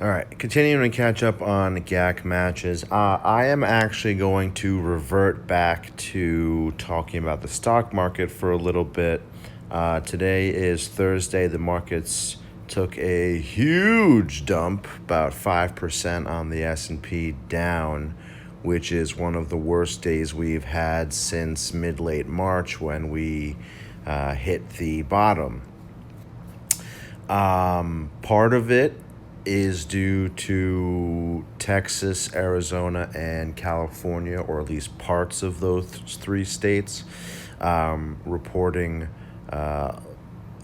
All right, continuing to catch up on GAC matches. I am actually going to revert back to talking about the stock market for a little bit. Today is Thursday. The markets took a huge dump, about 5% on the S&P down, which is one of the worst days we've had since mid-late March when we hit the bottom. Part of it is due to Texas, Arizona, and California, or at least parts of those three states, reporting an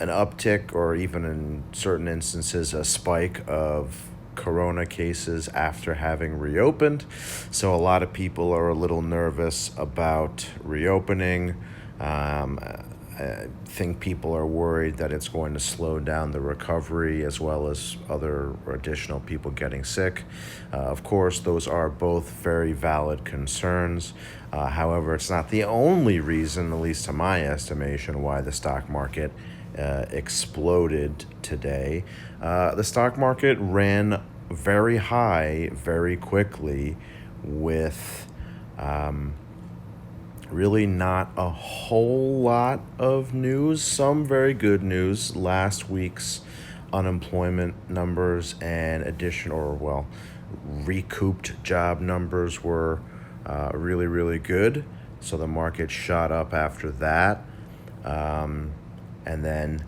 uptick, or even in certain instances, a spike of corona cases after having reopened. So a lot of people are a little nervous about reopening. I think people are worried that it's going to slow down the recovery, as well as other additional people getting sick. Of course, those are both very valid concerns. However, it's not the only reason, at least to my estimation, why the stock market exploded today. The stock market ran very high very quickly with really not a whole lot of news. Some very good news. Last week's unemployment numbers and recouped job numbers were really, really good. So the market shot up after that. And then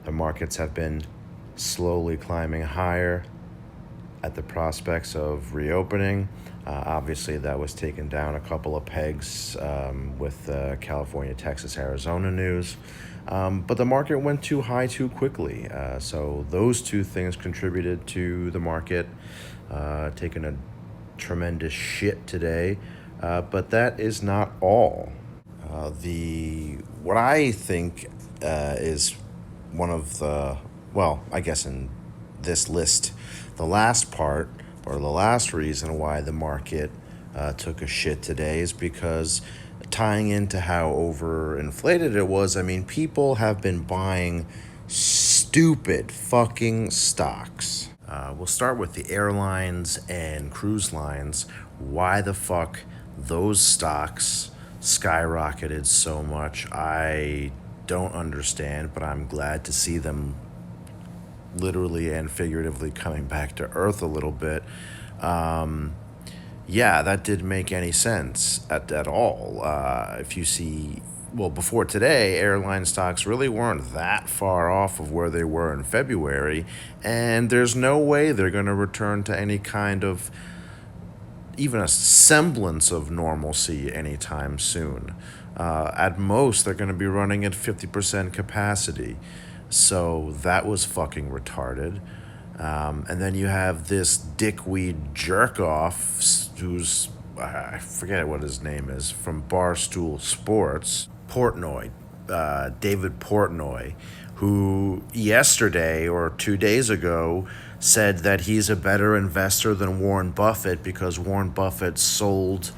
the markets have been slowly climbing higher at the prospects of reopening. Obviously, that was taken down a couple of pegs with California, Texas, Arizona news. But the market went too high too quickly. So those two things contributed to the market taking a tremendous shit today. But that is not all. What I think is one of the, I guess in this list, the last part, or the last reason why the market took a shit today, is because, tying into how overinflated it was, people have been buying stupid fucking stocks. We'll start with the airlines and cruise lines. Why the fuck those stocks skyrocketed so much, I don't understand, but I'm glad to see them literally and figuratively coming back to earth a little bit. That didn't make any sense at all. If you see, before today, airline stocks really weren't that far off of where they were in February, and there's no way they're going to return to any kind of, even a semblance of normalcy anytime soon. At most, they're going to be running at 50% capacity. So that was fucking retarded. And then you have this dickweed jerk-off who's, I forget what his name is, from Barstool Sports, David Portnoy, who yesterday or 2 days ago said that he's a better investor than Warren Buffett because Warren Buffett sold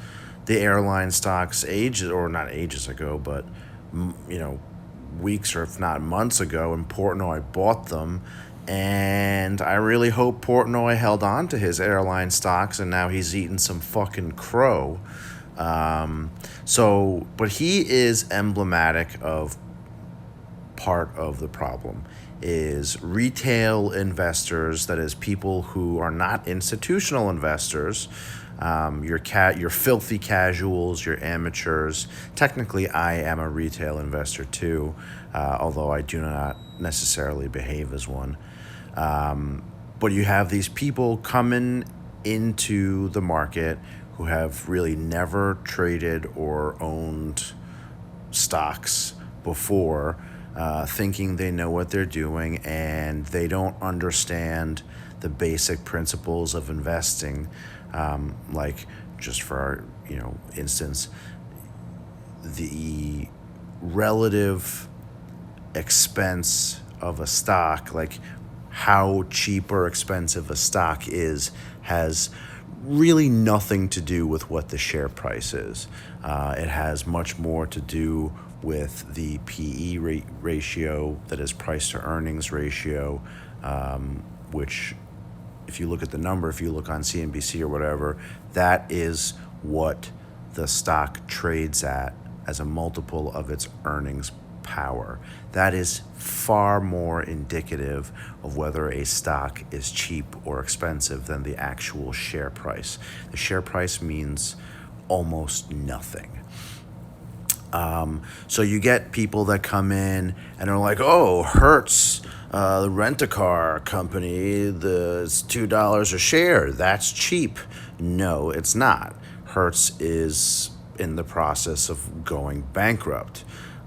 the airline stocks not ages ago, but, weeks or if not months ago, and Portnoy bought them. And I really hope Portnoy held on to his airline stocks, and now he's eating some fucking crow. But he is emblematic of part of the problem, is retail investors, that is, people who are not institutional investors, your filthy casuals, your amateurs. Technically, I am a retail investor too, although I do not necessarily behave as one. But you have these people coming into the market who have really never traded or owned stocks before, thinking they know what they're doing, and they don't understand the basic principles of investing. Like, just for instance, the relative expense of a stock, like how cheap or expensive a stock is, has really nothing to do with what the share price is. It has much more to do with the PE ratio, that is price to earnings ratio, which if you look at the number, if you look on CNBC or whatever, that is what the stock trades at as a multiple of its earnings power. That is far more indicative of whether a stock is cheap or expensive than the actual share price. The share price means almost nothing. So you get people that come in and are like, oh, Hertz, the rent-a-car company, it's $2 a share. That's cheap. No, it's not. Hertz is in the process of going bankrupt.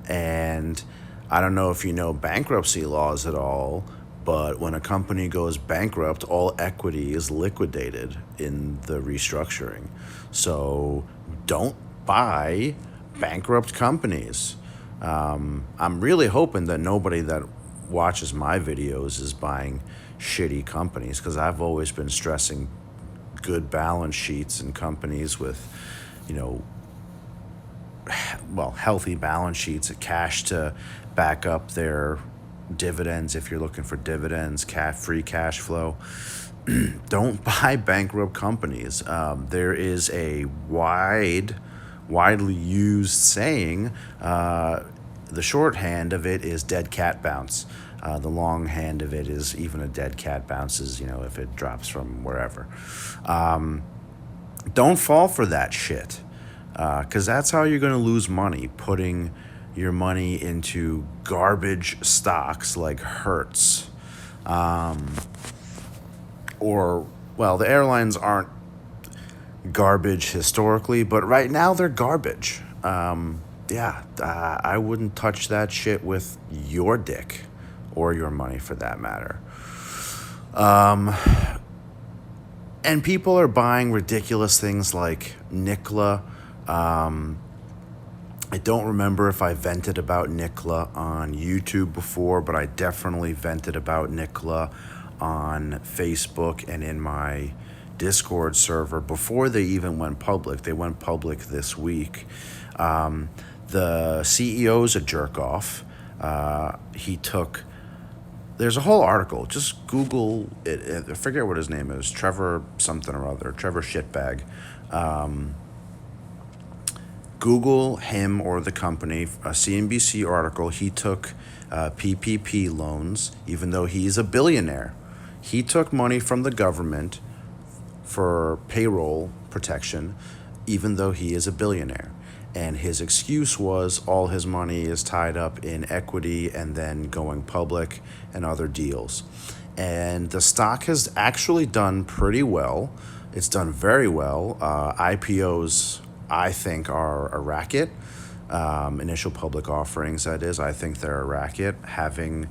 And I don't know if you know bankruptcy laws at all, but when a company goes bankrupt, all equity is liquidated in the restructuring. So don't buy bankrupt companies. I'm really hoping that nobody that watches my videos is buying shitty companies, because I've always been stressing good balance sheets and companies with, healthy balance sheets, cash to back up their dividends if you're looking for dividends, free cash flow. Don't buy bankrupt companies. There is a widely used saying. The shorthand of it is dead cat bounce. The longhand of it is even a dead cat bounces, if it drops from wherever. Don't fall for that shit, because that's how you're going to lose money, putting your money into garbage stocks like Hertz. The airlines aren't garbage historically, but right now they're garbage. I wouldn't touch that shit with your dick or your money for that matter. And people are buying ridiculous things like Nikola. I don't remember if I vented about Nikola on YouTube before, but I definitely vented about Nikola on Facebook and in my Discord server before they even went public. They went public this week. The CEO's a jerk off. There's a whole article. Just Google it. I forget what his name is. Trevor something or other. Trevor Shitbag. Google him or the company. A CNBC article. He took PPP loans, even though he's a billionaire. He took money from the government for payroll protection, even though he is a billionaire. And his excuse was all his money is tied up in equity and then going public and other deals. And the stock has actually done pretty well. It's done very well. IPOs, I think, are a racket. Initial public offerings, that is, I think they're a racket. Having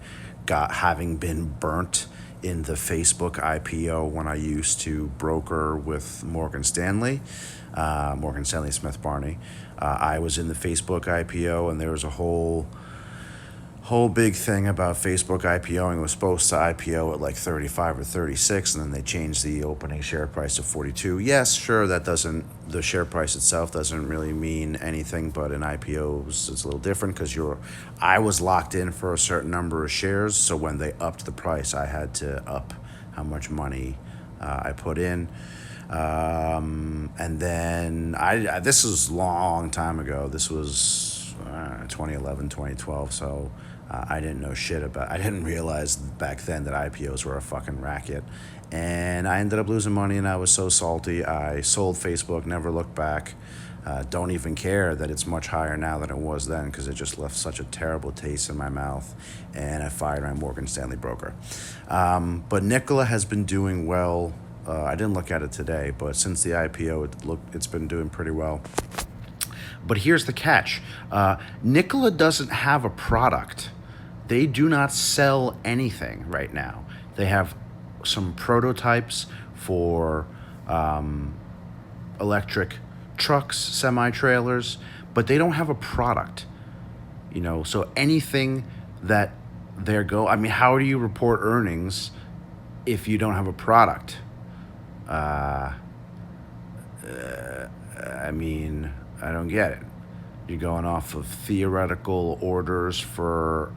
been burnt in the Facebook IPO when I used to broker with Morgan Stanley Smith Barney. I was in the Facebook IPO, and there was a whole big thing about Facebook IPOing. It was supposed to IPO at like 35 or 36, and then they changed the opening share price to 42. Yes, sure, the share price itself doesn't really mean anything, but in IPOs it's a little different because I was locked in for a certain number of shares, so when they upped the price, I had to up how much money I put in. And then this was a long time ago. This was 2011, 2012, so I didn't know shit I didn't realize back then that IPOs were a fucking racket. And I ended up losing money, and I was so salty. I sold Facebook, never looked back. Don't even care that it's much higher now than it was then, because it just left such a terrible taste in my mouth. And I fired my Morgan Stanley broker. But Nikola has been doing well. I didn't look at it today, but since the IPO, it's been doing pretty well. But here's the catch. Nikola doesn't have a product. They do not sell anything right now. They have some prototypes for electric trucks, semi-trailers, but they don't have a product. So anything that how do you report earnings if you don't have a product? I don't get it. You're going off of theoretical orders for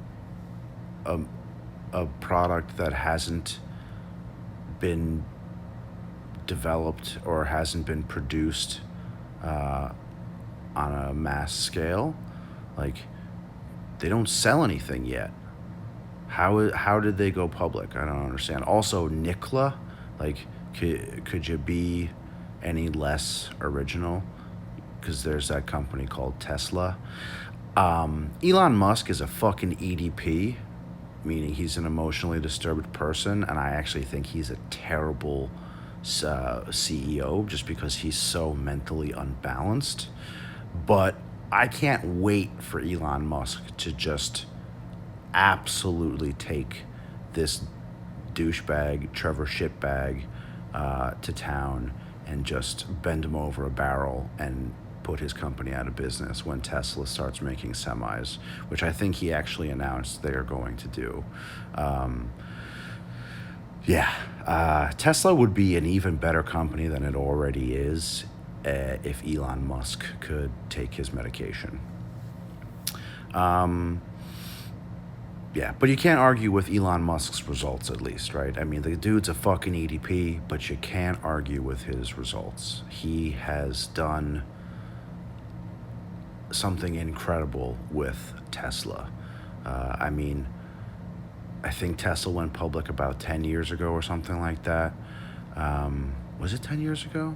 a product that hasn't been developed or hasn't been produced on a mass scale. Like, they don't sell anything yet. How did they go public? I don't understand. Also, Nikola, like, could you be any less original? Because there's that company called Tesla. Elon Musk is a fucking EDP, meaning he's an emotionally disturbed person, and I actually think he's a terrible CEO just because he's so mentally unbalanced. But I can't wait for Elon Musk to just absolutely take this douchebag, Trevor Shitbag, to town and just bend him over a barrel and put his company out of business when Tesla starts making semis, which I think he actually announced they are going to do. Tesla would be an even better company than it already is if Elon Musk could take his medication. But you can't argue with Elon Musk's results, at least, right? I mean, the dude's a fucking EDP, but you can't argue with his results. He has done something incredible with Tesla. I think Tesla went public about 10 years ago or something like that. Was it 10 years ago?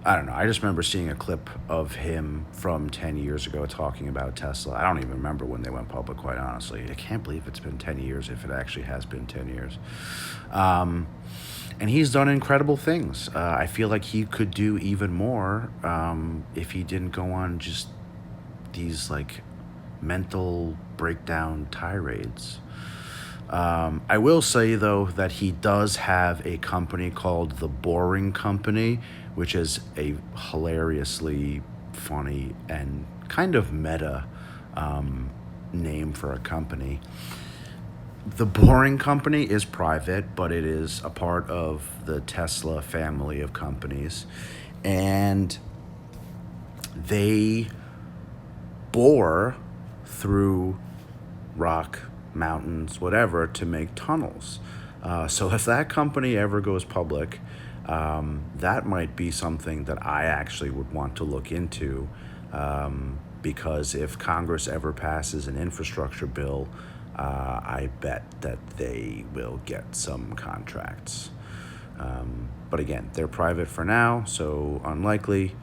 I don't know. I just remember seeing a clip of him from 10 years ago talking about Tesla. I don't even remember when they went public, quite honestly. I can't believe it's been 10 years if it actually has been 10 years. And he's done incredible things. I feel like he could do even more if he didn't go on just these like mental breakdown tirades. I will say, though, that he does have a company called The Boring Company, which is a hilariously funny and kind of meta name for a company. The Boring Company is private, but it is a part of the Tesla family of companies. And they bore through rock, mountains, whatever, to make tunnels. So if that company ever goes public, that might be something that I actually would want to look into, because if Congress ever passes an infrastructure bill, I bet that they will get some contracts. But again, they're private for now, so unlikely.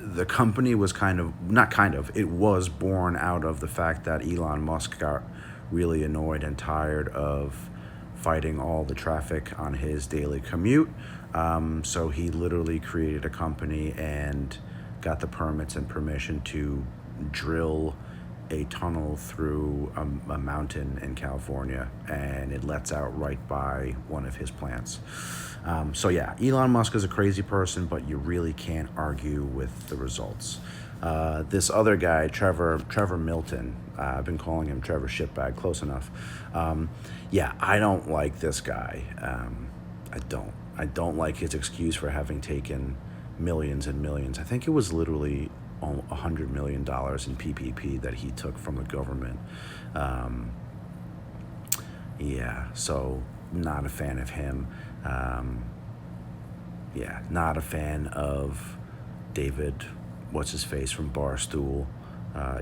The company was it was born out of the fact that Elon Musk got really annoyed and tired of fighting all the traffic on his daily commute. So he literally created a company and got the permits and permission to drill a tunnel through a mountain in California, and it lets out right by one of his plants. Elon Musk is a crazy person, but you really can't argue with the results. This other guy, Trevor Milton, I've been calling him Trevor Shitbag, close enough. I don't like this guy. I don't like his excuse for having taken millions and millions. I think it was literally $100 million in PPP that he took from the government. So not a fan of him. Not a fan of David, what's his face, from Barstool.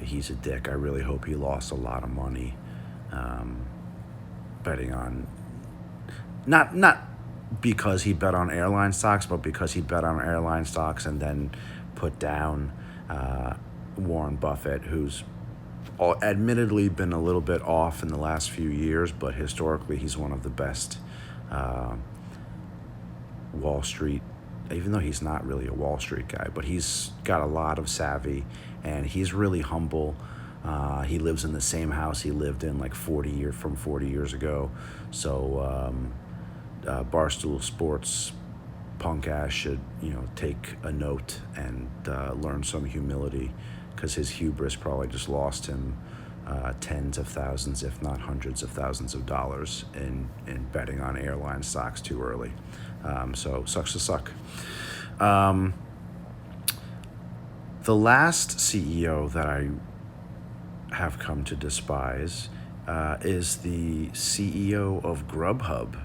He's a dick. I really hope he lost a lot of money betting on, not because he bet on airline stocks, but because he bet on airline stocks and then put down Warren Buffett, who's admittedly been a little bit off in the last few years, but historically he's one of the best Wall Street, even though he's not really a Wall Street guy, but he's got a lot of savvy and he's really humble. He lives in the same house he lived in like 40 years ago. So Barstool Sports punk ass should, take a note and learn some humility, because his hubris probably just lost him tens of thousands, if not hundreds of thousands of dollars in betting on airline stocks too early. So sucks to suck. The last CEO that I have come to despise is the CEO of Grubhub.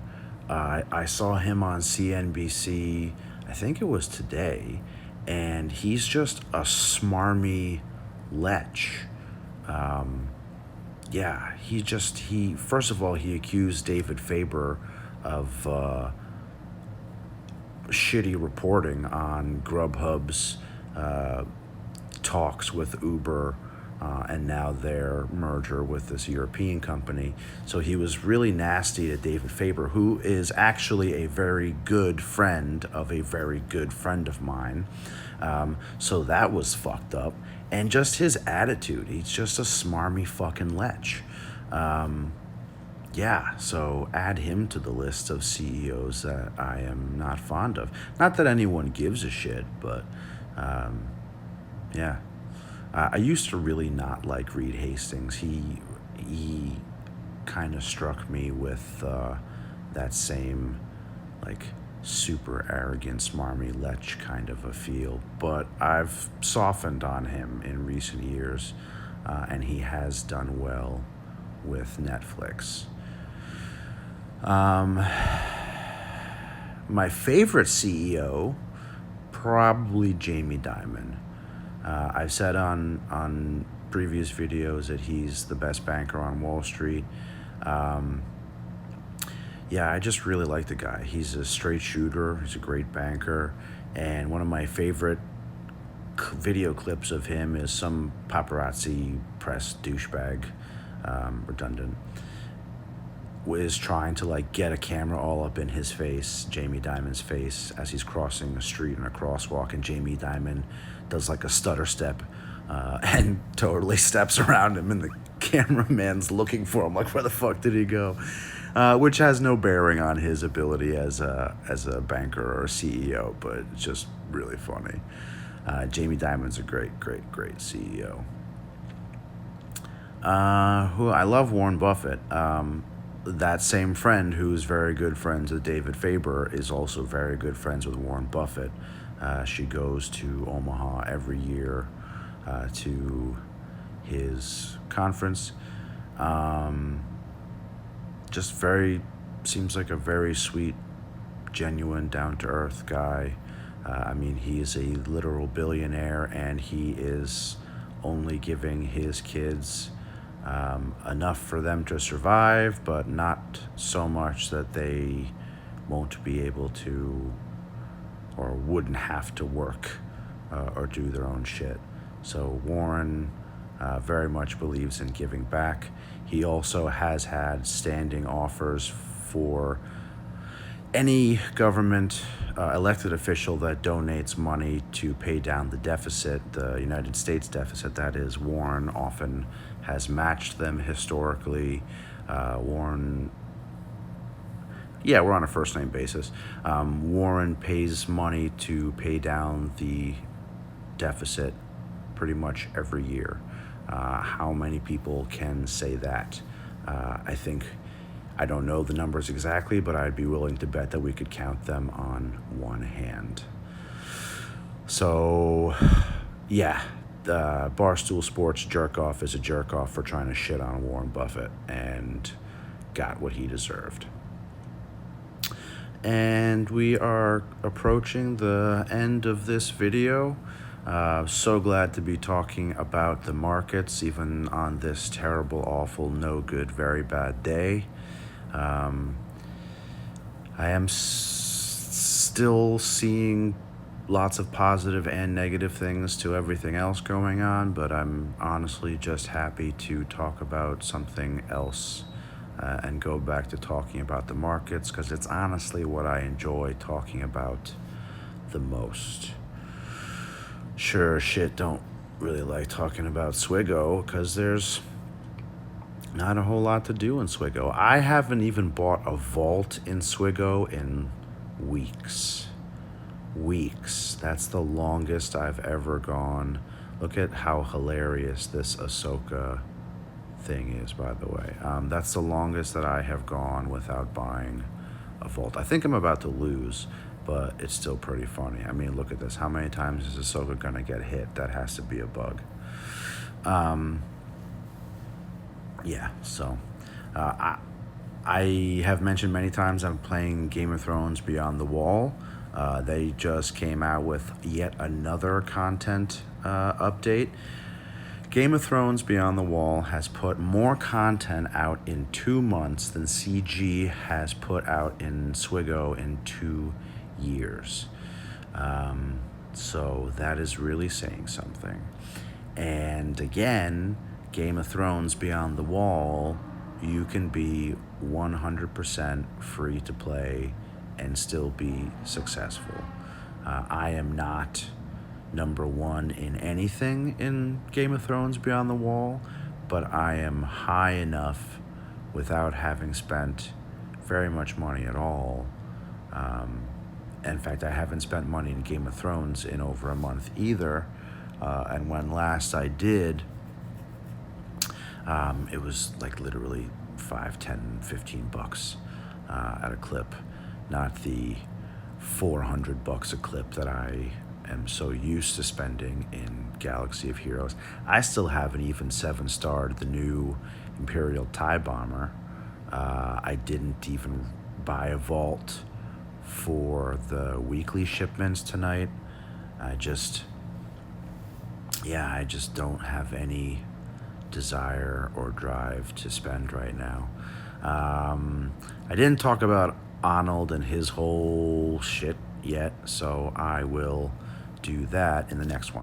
I saw him on CNBC, I think it was today, and he's just a smarmy lech. Yeah, he first of all, he accused David Faber of shitty reporting on Grubhub's talks with Uber, and now their merger with this European company. So he was really nasty to David Faber, who is actually a very good friend of a very good friend of mine. So that was fucked up. And just his attitude, he's just a smarmy fucking lech. Yeah, so add him to the list of CEOs that I am not fond of. Not that anyone gives a shit, but yeah. I used to really not like Reed Hastings. He kind of struck me with that same like super arrogant, smarmy lech kind of a feel. But I've softened on him in recent years, and he has done well with Netflix. My favorite CEO, probably Jamie Dimon. I've said on previous videos that he's the best banker on Wall Street. Yeah, I just really like the guy. He's a straight shooter. He's a great banker. And one of my favorite video clips of him is some paparazzi press douchebag, redundant, is trying to like get a camera all up in his face, Jamie Dimon's face, as he's crossing a street in a crosswalk, and Jamie Dimon does like a stutter step and totally steps around him, and the cameraman's looking for him like, where the fuck did he go? Which has no bearing on his ability as a banker or a CEO, but it's just really funny. Jamie Dimon's a great CEO. Who I love Warren Buffett. That same friend who's very good friends with David Faber is also very good friends with Warren Buffett. She goes to Omaha every year to his conference. Just seems like a very sweet, genuine, down-to-earth guy. I mean, he is a literal billionaire, and he is only giving his kids enough for them to survive, but not so much that they won't be able to or wouldn't have to work or do their own shit. So Warren very much believes in giving back. He also has had standing offers for any government elected official that donates money to pay down the deficit, the United States deficit, that is. Warren often has matched them historically. Warren, yeah, we're on a first name basis. Warren pays money to pay down the deficit pretty much every year. How many people can say that? I don't know the numbers exactly, but I'd be willing to bet that we could count them on one hand. So, yeah, the Barstool Sports jerk-off is a jerk-off for trying to shit on Warren Buffett, and got what he deserved. And we are approaching the end of this video. So glad to be talking about the markets, even on this terrible, awful, no good, very bad day. I am still seeing lots of positive and negative things to everything else going on, but I'm honestly just happy to talk about something else and go back to talking about the markets, because it's honestly what I enjoy talking about the most. Sure, shit, don't really like talking about Swigo because there's not a whole lot to do in Swigo. I haven't even bought a vault in Swigo in weeks. That's the longest I've ever gone. Look at how hilarious this Ahsoka thing is, by the way. That's the longest that I have gone without buying a vault. I think I'm about to lose, but it's still pretty funny. I mean, look at this. How many times is Ahsoka gonna get hit? That has to be a bug. Yeah, so I have mentioned many times I'm playing Game of Thrones Beyond the Wall. They just came out with yet another content update. Game of Thrones Beyond the Wall has put more content out in 2 months than CG has put out in Swigo in 2 years. So that is really saying something. And again, Game of Thrones Beyond the Wall, you can be 100% free to play and still be successful. I am not number one in anything in Game of Thrones Beyond the Wall, but I am high enough without having spent very much money at all. In fact, I haven't spent money in Game of Thrones in over a month either. And when last I did, it was like literally 5, 10, 15 bucks at a clip, not the $400 a clip that I am so used to spending in Galaxy of Heroes. I still haven't even 7-starred the new Imperial TIE Bomber. I didn't even buy a vault for the weekly shipments tonight. I just don't have any desire or drive to spend right now. I didn't talk about Arnold and his whole shit yet, so I will do that in the next one.